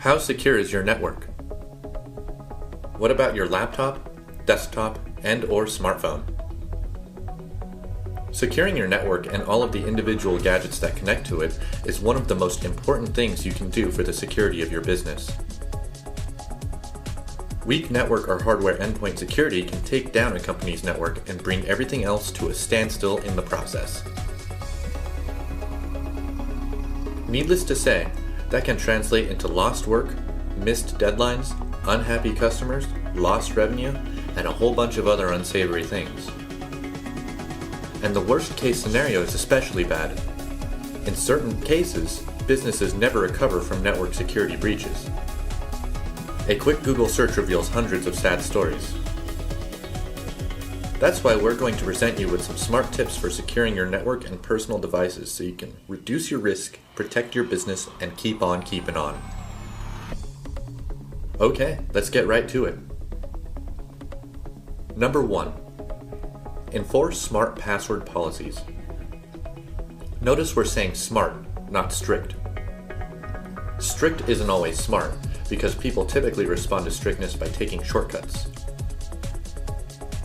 How secure is your network? What about your laptop, desktop, and/or smartphone? Securing your network and all of the individual gadgets that connect to it is one of the most important things you can do for the security of your business. Weak network or hardware endpoint security can take down a company's network and bring everything else to a standstill in the process. Needless to say, that can translate into lost work, missed deadlines, unhappy customers, lost revenue, and a whole bunch of other unsavory things. And the worst case scenario is especially bad. In certain cases, businesses never recover from network security breaches. A quick Google search reveals hundreds of sad stories. That's why we're going to present you with some smart tips for securing your network and personal devices so you can reduce your risk, protect your business, and keep on keeping on. Okay, let's get right to it. Number 1. Enforce smart password policies. Notice we're saying smart, not strict. Strict isn't always smart, because people typically respond to strictness by taking shortcuts.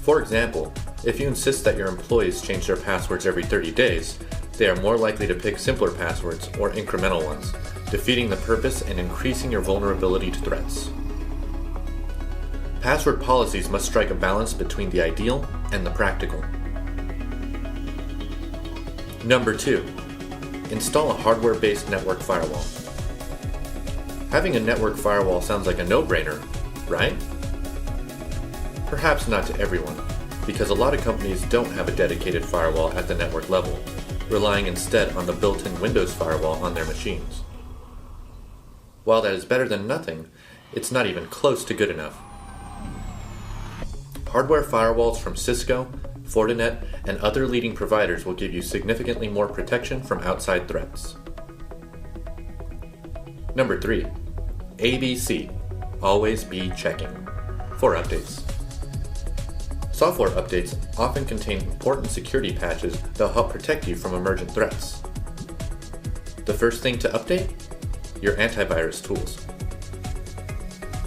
For example, if you insist that your employees change their passwords every 30 days, they are more likely to pick simpler passwords or incremental ones, defeating the purpose and increasing your vulnerability to threats. Password policies must strike a balance between the ideal and the practical. Number 2. Install a hardware-based network firewall. Having a network firewall sounds like a no-brainer, right? Perhaps not to everyone, because a lot of companies don't have a dedicated firewall at the network level, relying instead on the built-in Windows firewall on their machines. While that is better than nothing, it's not even close to good enough. Hardware firewalls from Cisco, Fortinet, and other leading providers will give you significantly more protection from outside threats. Number 3. ABC. Always be checking. For updates. Software updates often contain important security patches that will help protect you from emergent threats. The first thing to update? Your antivirus tools.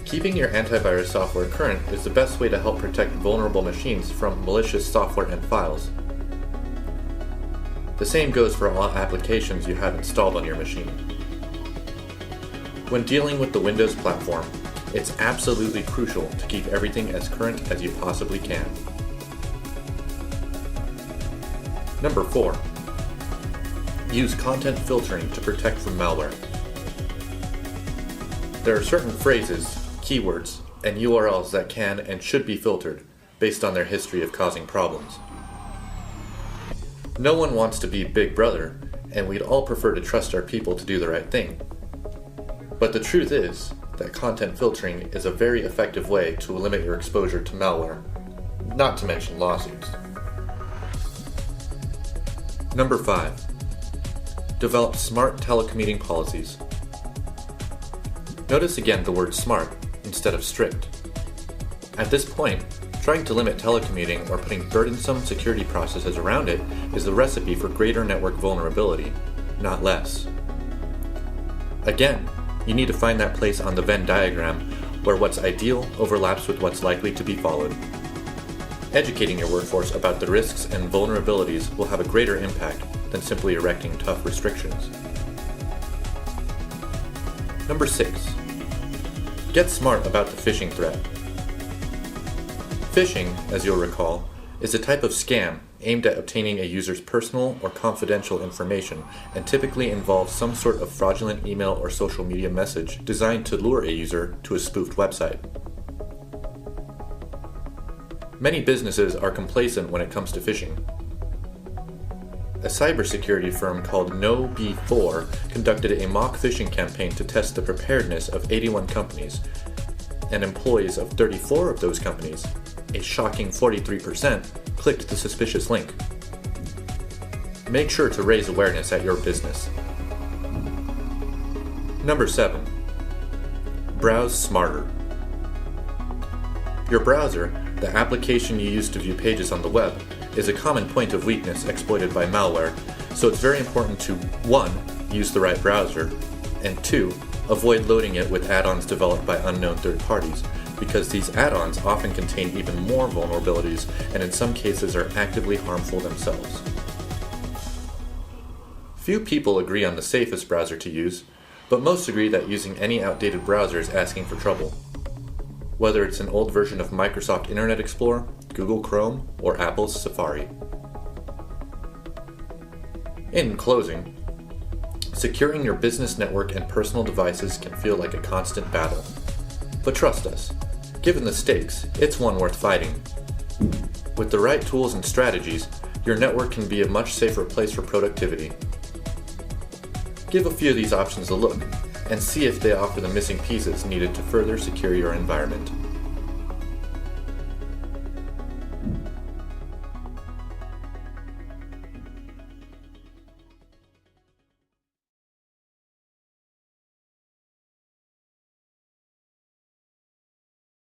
Keeping your antivirus software current is the best way to help protect vulnerable machines from malicious software and files. The same goes for all applications you have installed on your machine. When dealing with the Windows platform, it's absolutely crucial to keep everything as current as you possibly can. Number 4. Use content filtering to protect from malware. There are certain phrases, keywords, and URLs that can and should be filtered based on their history of causing problems. No one wants to be Big Brother, and we'd all prefer to trust our people to do the right thing. But the truth is that content filtering is a very effective way to limit your exposure to malware, not to mention lawsuits. Number 5. Develop smart telecommuting policies. Notice again the word smart instead of strict. At this point, trying to limit telecommuting or putting burdensome security processes around it is the recipe for greater network vulnerability, not less. Again, you need to find that place on the Venn diagram where what's ideal overlaps with what's likely to be followed. Educating your workforce about the risks and vulnerabilities will have a greater impact than simply erecting tough restrictions. Number 6. Get smart about the phishing threat. Phishing, as you'll recall, is a type of scam aimed at obtaining a user's personal or confidential information and typically involves some sort of fraudulent email or social media message designed to lure a user to a spoofed website. Many businesses are complacent when it comes to phishing. A cybersecurity firm called KnowBe4 conducted a mock phishing campaign to test the preparedness of 81 companies, and employees of 34 of those companies, a shocking 43%, clicked the suspicious link. Make sure to raise awareness at your business. Number 7. Browse smarter. Your browser, the application you use to view pages on the web, is a common point of weakness exploited by malware, so it's very important to 1. Use the right browser, and 2. Avoid loading it with add-ons developed by unknown third parties, because these add-ons often contain even more vulnerabilities and in some cases are actively harmful themselves. Few people agree on the safest browser to use, but most agree that using any outdated browser is asking for trouble. Whether it's an old version of Microsoft Internet Explorer, Google Chrome, or Apple's Safari. In closing, securing your business network and personal devices can feel like a constant battle. But trust us, given the stakes, it's one worth fighting. With the right tools and strategies, your network can be a much safer place for productivity. Give a few of these options a look, and see if they offer the missing pieces needed to further secure your environment.